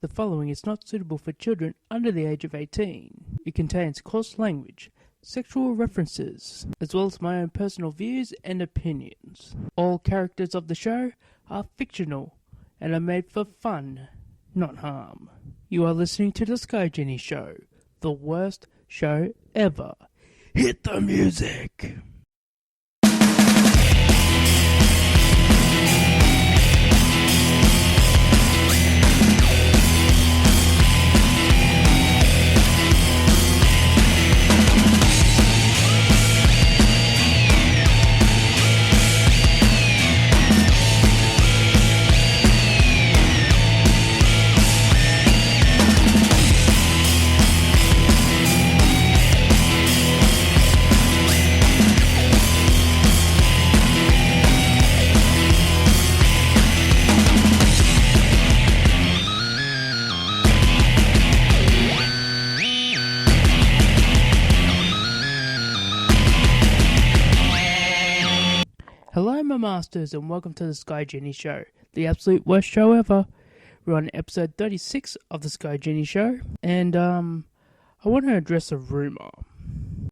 The following is not suitable for children under the age of 18. It contains coarse language, sexual references, as well as my own personal views and opinions. All characters of the show are fictional and are made for fun, not harm. You are listening to the Sky Genie Show, the worst show ever. Hit the music! Hello my masters and welcome to the Sky Genie Show, the absolute worst show ever. We're on episode 36 of the Sky Genie Show, and I want to address a rumour.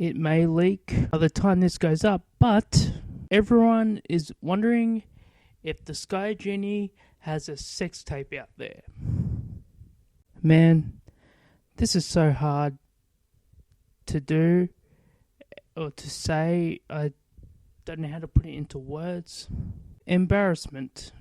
It may leak by the time this goes up, but everyone is wondering if the Sky Genie has a sex tape out there. Man, this is so hard to do or to say. I don't know how to put it into words. Embarrassment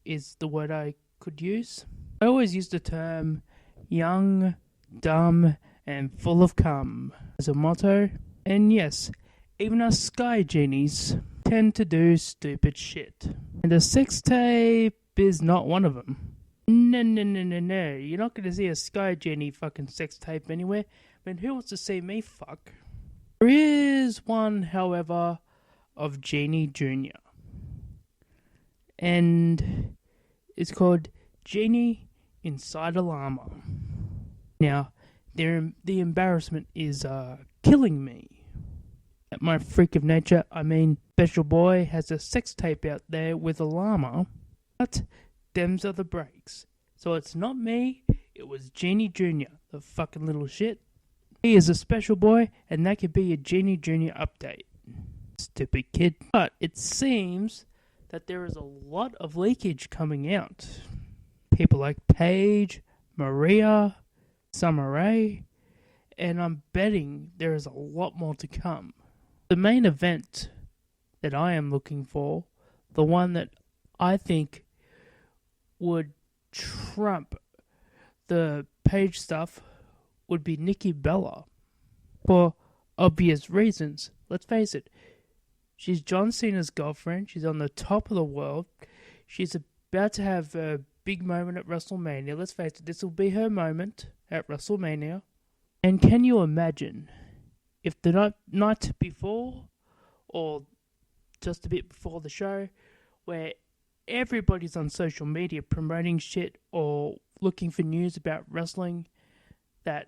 is the word I could use. I always use the term young, dumb, and full of cum as a motto. And yes, even us Sky Genies tend to do stupid shit. And a sex tape is not one of them. No. You're not going to see a Sky Genie fucking sex tape anywhere. I mean, who wants to see me fuck? There is one, however, of Genie Jr. And it's called Genie Inside a Llama. Now, the embarrassment is killing me. At my freak of nature, I mean, Special Boy has a sex tape out there with a llama, but them's are the breaks. So it's not me, it was Genie Jr., the fucking little shit. He is a Special Boy, and that could be a Genie Jr. update. Stupid kid. But it seems that there is a lot of leakage coming out. People like Paige, Maria, Summer Rae, and I'm betting there is a lot more to come. The main event that I am looking for, the one that I think would trump the Paige stuff, would be Nikki Bella. For obvious reasons. Let's face it. She's John Cena's girlfriend. She's on the top of the world. She's about to have a big moment at WrestleMania. Let's face it, this will be her moment at WrestleMania. And can you imagine if the night before, or just a bit before the show, where everybody's on social media promoting shit or looking for news about wrestling, that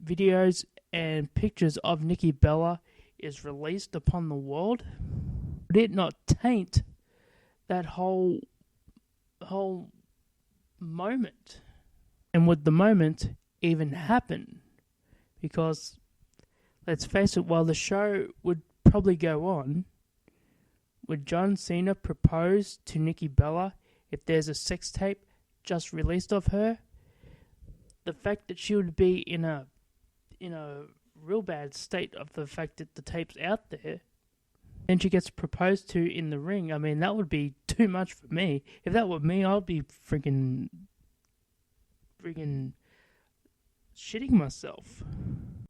videos and pictures of Nikki Bella is released upon the world? Would it not taint that whole moment? And would the moment even happen? Because, let's face it, while the show would probably go on, would John Cena propose to Nikki Bella if there's a sex tape just released of her? The fact that she would be in a real bad state of the fact that the tape's out there, and she gets proposed to in the ring, I mean, that would be too much for me. If that were me, I'd be freaking shitting myself.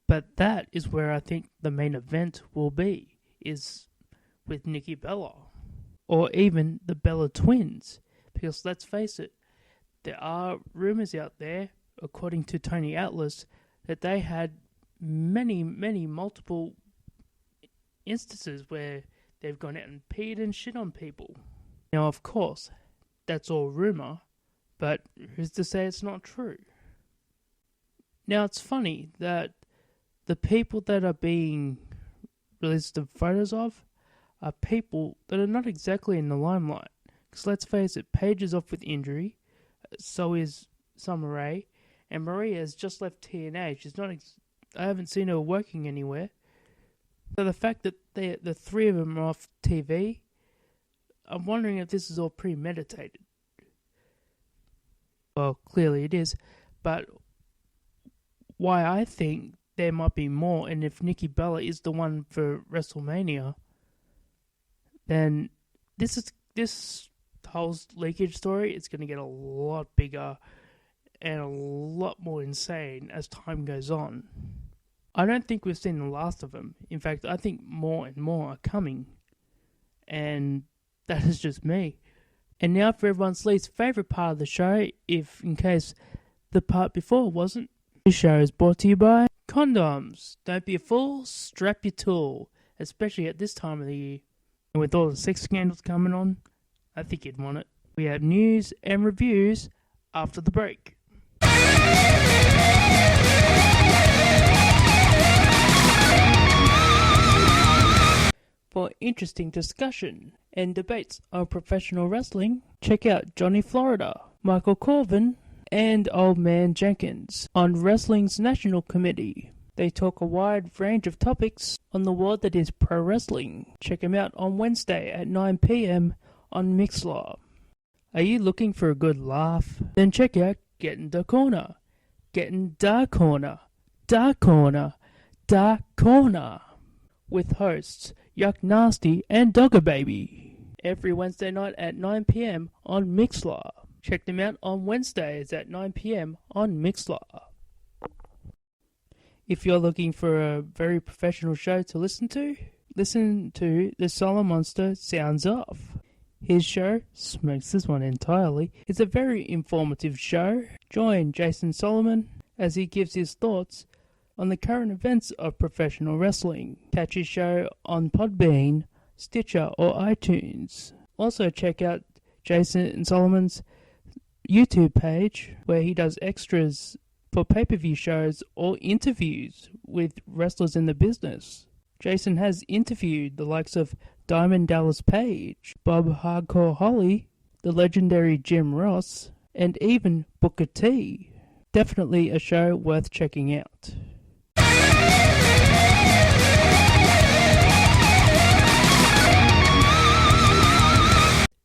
But that is where I think the main event will be, is with Nikki Bella. Or even the Bella twins. Because let's face it, there are rumours out there, according to Tony Atlas, that they had multiple instances where they've gone out and peed and shit on people. Now, of course, that's all rumour, but who's to say it's not true? Now, it's funny that the people that are being released the photos of are people that are not exactly in the limelight. Because let's face it, Paige is off with injury. so is Summer Rae, and Maria has just left TNA. She's not. I haven't seen her working anywhere. So the fact that the three of them are off TV, I'm wondering if this is all premeditated. Well, clearly it is, but why I think there might be more, and if Nikki Bella is the one for WrestleMania, then this whole leakage story is going to get a lot bigger and a lot more insane as time goes on. I don't think we've seen the last of them. In fact, I think more and more are coming. And that is just me. And now for everyone's least favourite part of the show, if in case the part before wasn't. This show is brought to you by condoms. Don't be a fool, strap your tool. Especially at this time of the year. And with all the sex scandals coming on, I think you'd want it. We have news and reviews after the break. For interesting discussion and debates on professional wrestling, check out Johnny Florida, Michael Corvin, and Old Man Jenkins on Wrestling's National Committee. They talk a wide range of topics on the world that is pro wrestling. Check them out on Wednesday at 9 p.m. on Mixlr. Are you looking for a good laugh? Then check out Getting the Corner. Getting Dark Corner. Dark Corner. Dark Corner. With hosts Yuck Nasty and Dogger Baby. Every Wednesday night at 9 p.m. on Mixlr. Check them out on Wednesdays at 9 p.m. on Mixlr. If you're looking for a very professional show to listen to the Solomonster Sounds Off. His show, smokes this one entirely, is a very informative show. Join Jason Solomon as he gives his thoughts on the current events of professional wrestling. Catch his show on Podbean, Stitcher or iTunes. Also check out Jason Solomon's YouTube page where he does extras for pay-per-view shows or interviews with wrestlers in the business. Jason has interviewed the likes of Diamond Dallas Page, Bob Hardcore Holly, the legendary Jim Ross, and even Booker T. Definitely a show worth checking out.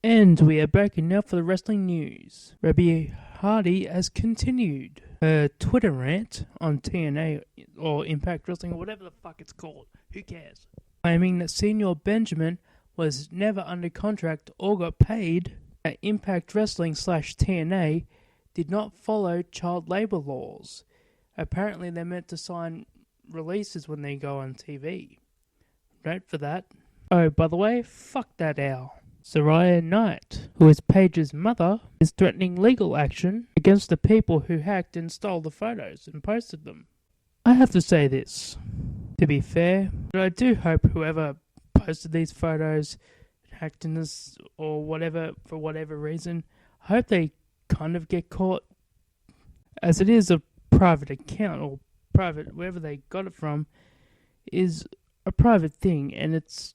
And we are back in now for the wrestling news. Rebby Hardy has continued her Twitter rant on TNA or Impact Wrestling or whatever the fuck it's called. Who cares? Claiming that Senior Benjamin was never under contract or got paid, that Impact Wrestling / TNA did not follow child labor laws. Apparently they're meant to sign releases when they go on TV. Note for that. Oh, by the way, fuck that owl. Soraya Knight, who is Paige's mother, is threatening legal action against the people who hacked and stole the photos and posted them. I have to say this, to be fair, but I do hope whoever posted these photos, hacked in this or whatever, for whatever reason, I hope they kind of get caught, as it is a private account or private, wherever they got it from, is a private thing, and it's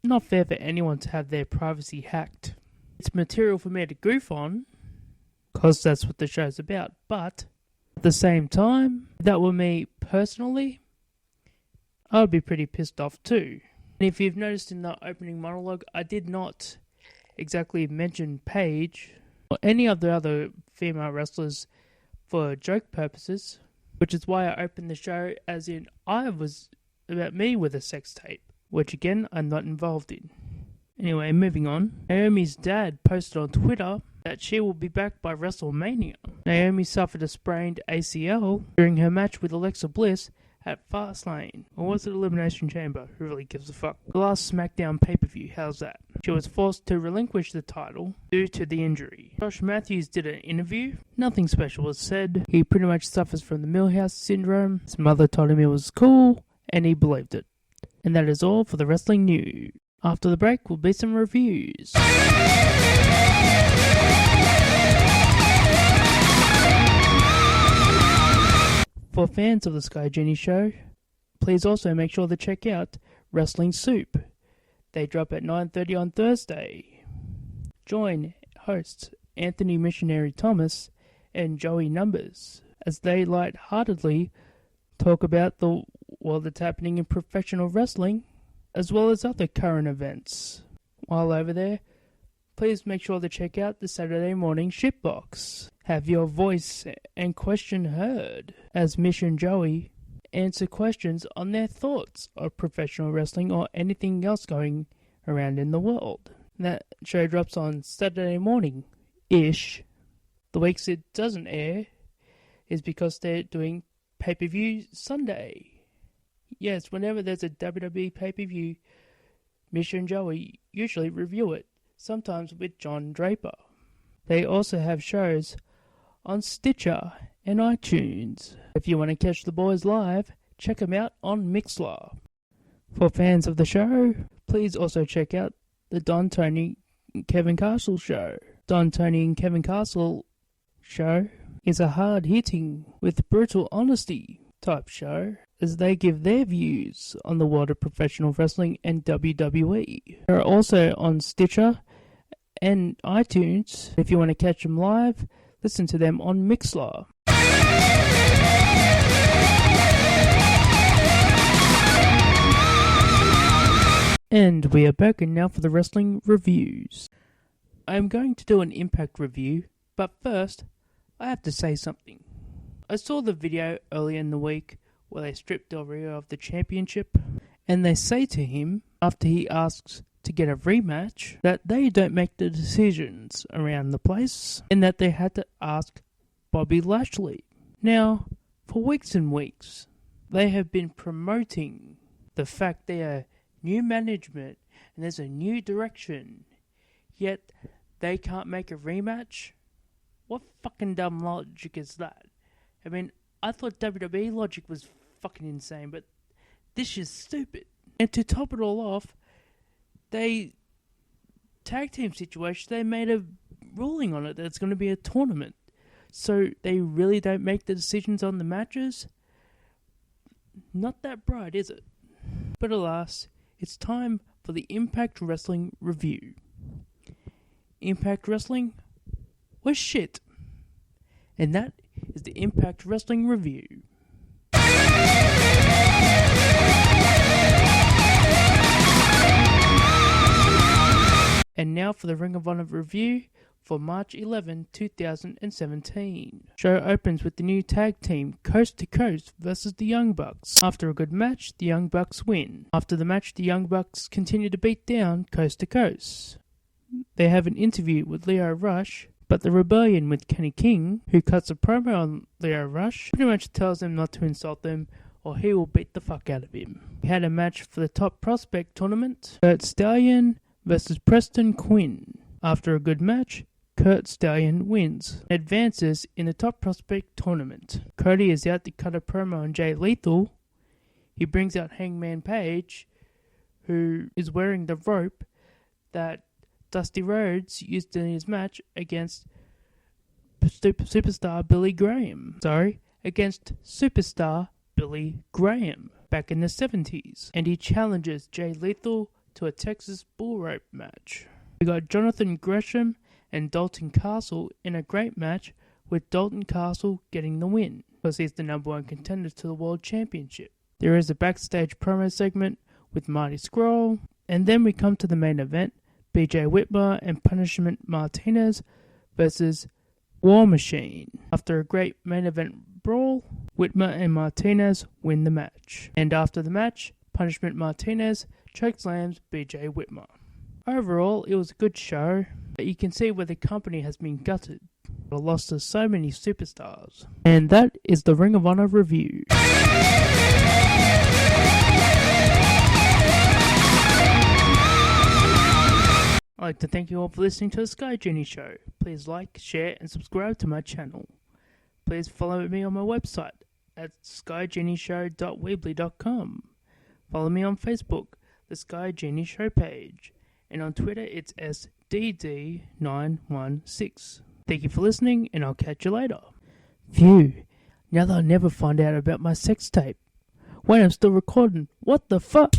not fair for anyone to have their privacy hacked. It's material for me to goof on, because that's what the show's about, but at the same time, if that were me personally, I would be pretty pissed off too. And if you've noticed in the opening monologue, I did not exactly mention Paige or any of the other female wrestlers for joke purposes, which is why I opened the show as in I was about me with a sex tape, which again, I'm not involved in. Anyway, moving on. Naomi's dad posted on Twitter that she will be back by WrestleMania. Naomi suffered a sprained ACL during her match with Alexa Bliss at Fastlane. Or was it Elimination Chamber? Who really gives a fuck? The last SmackDown pay-per-view, how's that? She was forced to relinquish the title due to the injury. Josh Matthews did an interview. Nothing special was said. He pretty much suffers from the Millhouse syndrome. His mother told him it was cool, and he believed it. And that is all for the wrestling news. After the break will be some reviews. For fans of the Sky Genie Show, please also make sure to check out Wrestling Soup. They drop at 9:30 on Thursday. Join hosts Anthony Missionary Thomas and Joey Numbers, as they lightheartedly talk about the world that's happening in professional wrestling, as well as other current events. While over there, please make sure to check out the Saturday Morning Shitbox. Have your voice and question heard, as Mish and Joey answer questions on their thoughts of professional wrestling or anything else going around in the world. That show drops on Saturday morning-ish. The weeks it doesn't air is because they're doing pay-per-view Sunday. Yes, whenever there's a WWE pay-per-view, Mish and Joey usually review it, sometimes with John Draper. They also have shows on Stitcher and iTunes. If you want to catch the boys live, check them out on Mixlr. For fans of the show, please also check out the Don Tony and Kevin Castle show. Don Tony and Kevin Castle show is a hard-hitting, with brutal honesty type show, as they give their views on the world of professional wrestling and WWE. They're also on Stitcher and iTunes. If you want to catch them live, listen to them on Mixlr. And we are back, and now for the wrestling reviews. I am going to do an Impact review, but first, I have to say something. I saw the video earlier in the week where they stripped Del Rio of the championship, and they say to him, after he asks to get a rematch, that they don't make the decisions around the place, and that they had to ask Bobby Lashley. Now, for weeks and weeks, they have been promoting the fact they are new management and there's a new direction, yet they can't make a rematch? What fucking dumb logic is that? I mean, I thought WWE logic was fucking insane, but this is stupid. And to top it all off, they tag team situation, they made a ruling on it that it's going to be a tournament. So they really don't make the decisions on the matches? Not that bright, is it? But alas, it's time for the Impact Wrestling review. Impact Wrestling was shit. And that is the Impact Wrestling review. And now for the Ring of Honor review for March 11, 2017. Show opens with the new tag team Coast to Coast versus the Young Bucks. After a good match, the Young Bucks win. After the match, the Young Bucks continue to beat down Coast to Coast. They have an interview with Lio Rush, but the Rebellion with Kenny King, who cuts a promo on Lio Rush, pretty much tells him not to insult them or he will beat the fuck out of him. We had a match for the Top Prospect tournament, Kurt Stallion versus Preston Quinn. After a good match, Kurt Stallion wins, advances in the Top Prospect tournament. Cody is out to cut a promo on Jay Lethal. He brings out Hangman Page, who is wearing the rope that Dusty Rhodes used in his match against Superstar Billy Graham. Against Superstar Billy Graham back in the 70s. And he challenges Jay Lethal to a Texas Bull Rope match. We got Jonathan Gresham and Dalton Castle in a great match, with Dalton Castle getting the win, because he's the number one contender to the World Championship. There is a backstage promo segment with Marty Scurll, and then we come to the main event, BJ Whitmer and Punishment Martinez versus War Machine. After a great main event brawl, Whitmer and Martinez win the match. And after the match, Punishment Martinez chokeslams BJ Whitmer. Overall, it was a good show, but you can see where the company has been gutted. The loss to so many superstars. And that is the Ring of Honor review. I'd like to thank you all for listening to the Sky Genie Show. Please like, share, and subscribe to my channel. Please follow me on my website at skygenieshow.weebly.com. Follow me on Facebook, the Sky Genie Show page. And on Twitter, it's SDD916. Thank you for listening, and I'll catch you later. Phew, now they'll never find out about my sex tape. Wait, I'm still recording. What the fuck?